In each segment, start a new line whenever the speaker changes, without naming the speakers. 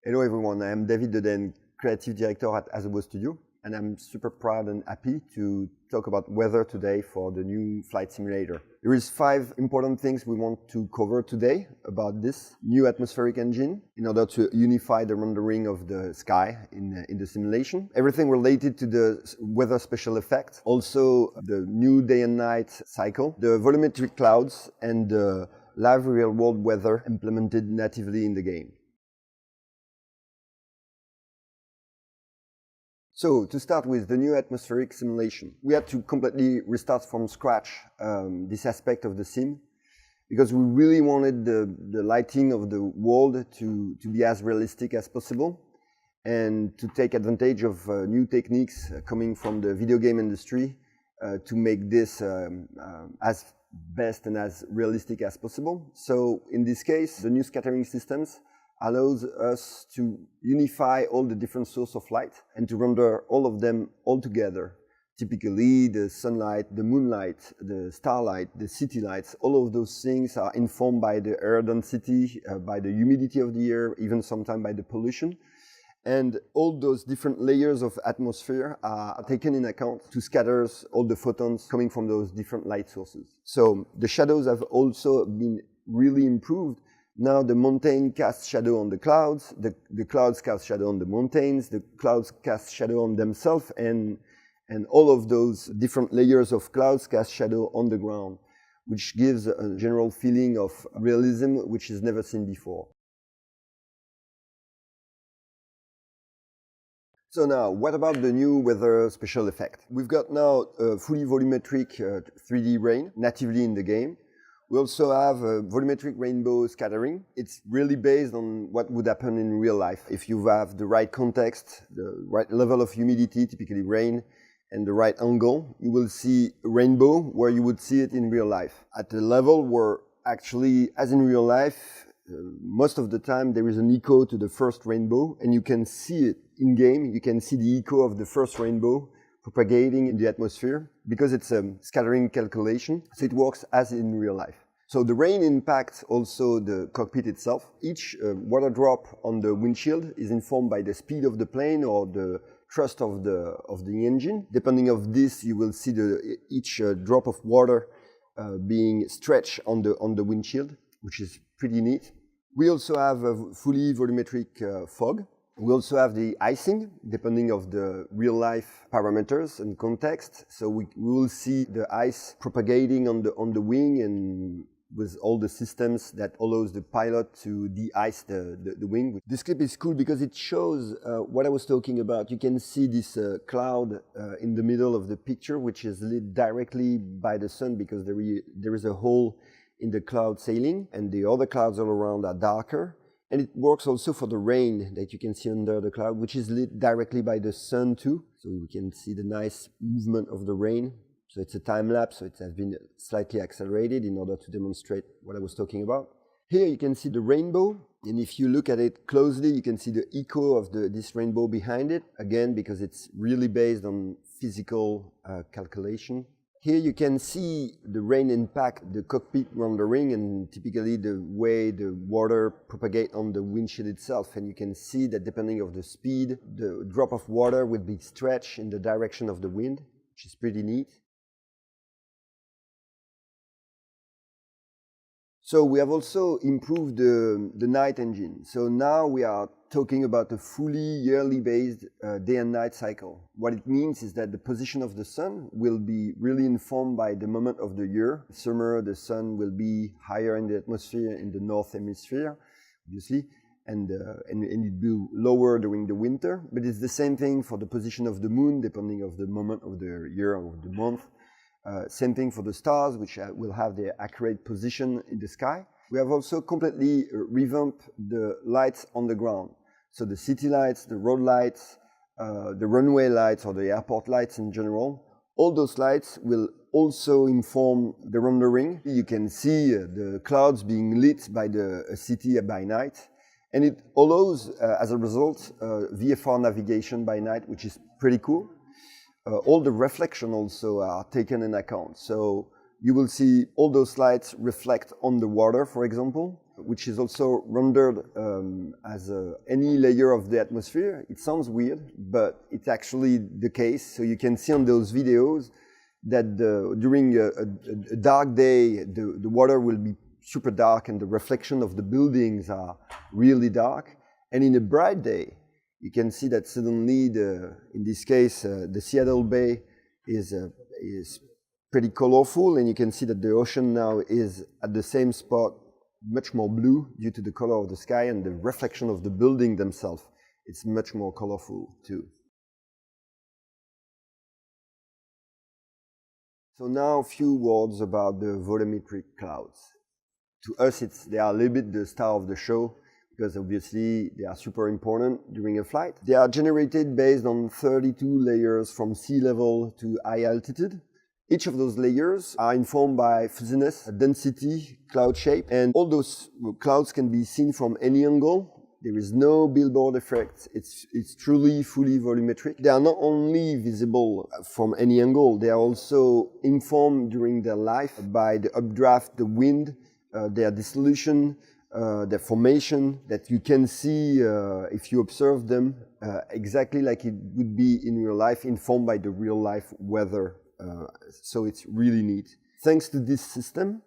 Hello everyone, I am David Deden, Creative Director at Asobo Studio, and I'm super proud and happy to talk about weather today for the new flight simulator. There is 5 important things we want to cover today about this new atmospheric engine in order to unify the rendering of the sky in the simulation. Everything related to the weather special effect, also the new day and night cycle, the volumetric clouds, and the live real-world weather implemented natively in the game. So, to start with the new atmospheric simulation, we had to completely restart from scratch this aspect of the sim, because we really wanted the lighting of the world to be as realistic as possible and to take advantage of new techniques coming from the video game industry to make this as best and as realistic as possible. So, in this case, the new scattering systems allows us to unify all the different sources of light and to render all of them all together. Typically, the sunlight, the moonlight, the starlight, the city lights, all of those things are informed by the air density, by the humidity of the air, even sometimes by the pollution. And all those different layers of atmosphere are taken in account to scatter all the photons coming from those different light sources. So the shadows have also been really improved. Now the mountain casts shadow on the clouds, the clouds cast shadow on the mountains, the clouds cast shadow on themselves, and all of those different layers of clouds cast shadow on the ground, which gives a general feeling of realism which is never seen before. So now, what about the new weather special effect? We've got now a fully volumetric 3D rain natively in the game. We also have a volumetric rainbow scattering. It's really based on what would happen in real life. If you have the right context, the right level of humidity, typically rain, and the right angle, you will see a rainbow where you would see it in real life. At the level where actually, as in real life, most of the time there is an echo to the first rainbow, and you can see it in-game. You can see the echo of the first rainbow propagating in the atmosphere, because it's a scattering calculation, so it works as in real life. So the rain impacts also the cockpit itself. Each water drop on the windshield is informed by the speed of the plane or the thrust of the engine. Depending on this, you will see each drop of water being stretched on the windshield, which is pretty neat. We also have a fully volumetric fog. We also have the icing, depending on the real-life parameters and context. So we will see the ice propagating on the wing, and with all the systems that allows the pilot to de-ice the wing. This clip is cool because it shows what I was talking about. You can see this cloud in the middle of the picture, which is lit directly by the sun, because there is a hole in the cloud ceiling, and the other clouds all around are darker. And it works also for the rain that you can see under the cloud, which is lit directly by the sun too. So we can see the nice movement of the rain. So it's a time lapse, so it has been slightly accelerated in order to demonstrate what I was talking about. Here you can see the rainbow, and if you look at it closely, you can see the echo of this rainbow behind it, again, because it's really based on physical calculation. Here you can see the rain impact the cockpit rendering, and typically the way the water propagates on the windshield itself. And you can see that depending on the speed, the drop of water will be stretched in the direction of the wind, which is pretty neat. So we have also improved the night engine. So now we are talking about a fully yearly based day and night cycle. What it means is that the position of the sun will be really informed by the moment of the year. Summer, the sun will be higher in the atmosphere in the north hemisphere, obviously, and it will be lower during the winter. But it's the same thing for the position of the moon, depending on the moment of the year or the month. Same thing for the stars, which will have their accurate position in the sky. We have also completely revamped the lights on the ground. So the city lights, the road lights, the runway lights, or the airport lights in general, all those lights will also inform the rendering. You can see the clouds being lit by a city by night. And it allows, as a result, VFR navigation by night, which is pretty cool. All the reflection also are taken in account. So you will see all those lights reflect on the water, for example. which is also rendered as any layer of the atmosphere. It sounds weird, but it's actually the case. So you can see on those videos that during a dark day, the water will be super dark and the reflection of the buildings are really dark. And in a bright day, you can see that suddenly, in this case, the Seattle Bay is pretty colorful, and you can see that the ocean now is at the same spot, much more blue due to the color of the sky and the reflection of the building themselves. It's much more colorful too. So now a few words about the volumetric clouds. To us, they are a little bit the star of the show, because obviously they are super important during a flight. They are generated based on 32 layers from sea level to high altitude. Each of those layers are informed by fuzziness, density, cloud shape, and all those clouds can be seen from any angle. There is no billboard effect. It's truly fully volumetric. They are not only visible from any angle, they are also informed during their life by the updraft, the wind, their dissolution, their formation, that you can see if you observe them exactly like it would be in real life, informed by the real life weather. So it's really neat. Thanks to this system,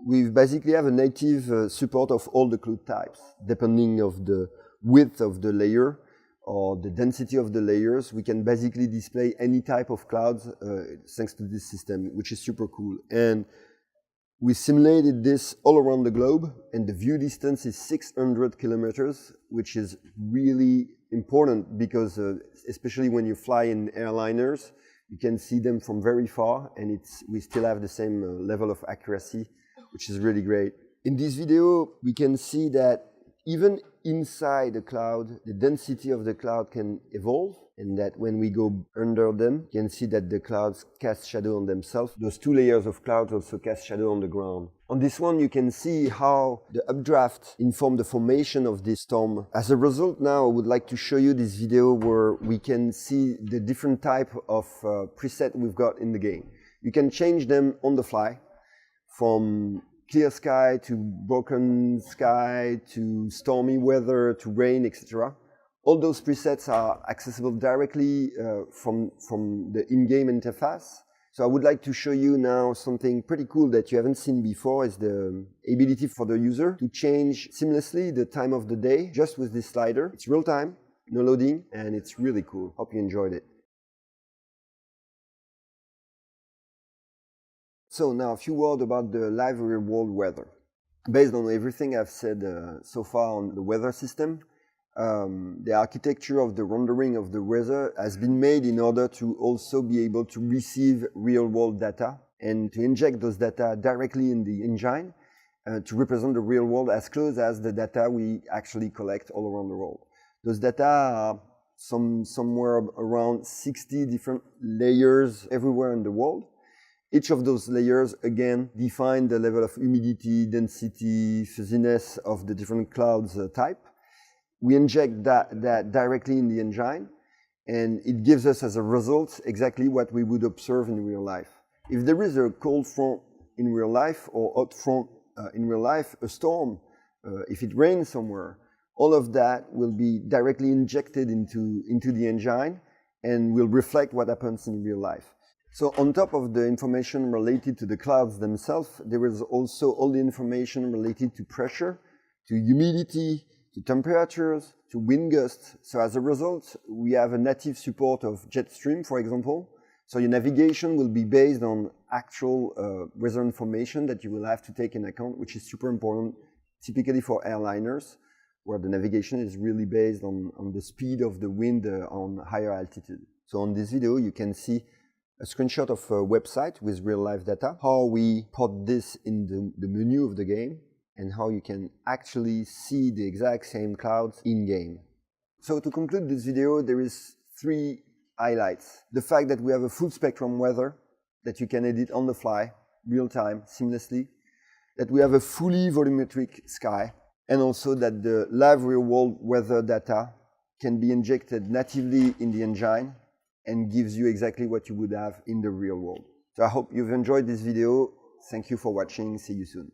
we basically have a native support of all the cloud types. Depending of the width of the layer or the density of the layers, we can basically display any type of clouds thanks to this system, which is super cool. And we simulated this all around the globe, and the view distance is 600 kilometers, which is really important because especially when you fly in airliners, you can see them from very far, and we still have the same level of accuracy, which is really great. In this video, we can see that even inside the cloud, the density of the cloud can evolve, and that when we go under them, you can see that the clouds cast shadow on themselves. Those two layers of clouds also cast shadow on the ground. On this one, you can see how the updraft informed the formation of this storm. As a result, now I would like to show you this video where we can see the different type of preset we've got in the game. You can change them on the fly, from clear sky to broken sky to stormy weather to rain, etc. All those presets are accessible directly from the in-game interface. So I would like to show you now something pretty cool that you haven't seen before, is the ability for the user to change seamlessly the time of the day just with this slider. It's real time, no loading, and it's really cool. Hope you enjoyed it. So now a few words about the live real world weather. Based on everything I've said so far on the weather system, the architecture of the rendering of the weather has been made in order to also be able to receive real-world data and to inject those data directly in the engine to represent the real world as close as the data we actually collect all around the world. Those data are somewhere around 60 different layers everywhere in the world. Each of those layers, again, define the level of humidity, density, fuzziness of the different clouds type. We inject that directly in the engine, and it gives us as a result exactly what we would observe in real life. If there is a cold front in real life or hot front in real life, a storm, if it rains somewhere, all of that will be directly injected into the engine and will reflect what happens in real life. So on top of the information related to the clouds themselves, there is also all the information related to pressure, to humidity, to temperatures, to wind gusts. So as a result, we have a native support of jet stream, for example. So your navigation will be based on actual weather information that you will have to take in account, which is super important, typically for airliners, where the navigation is really based on the speed of the wind on higher altitude. So on this video, you can see a screenshot of a website with real-life data, how we put this in the menu of the game, and how you can actually see the exact same clouds in-game. So to conclude this video, there is 3 highlights. The fact that we have a full spectrum weather that you can edit on the fly, real-time, seamlessly. That we have a fully volumetric sky, and also that the live real-world weather data can be injected natively in the engine and gives you exactly what you would have in the real world. So I hope you've enjoyed this video. Thank you for watching. See you soon.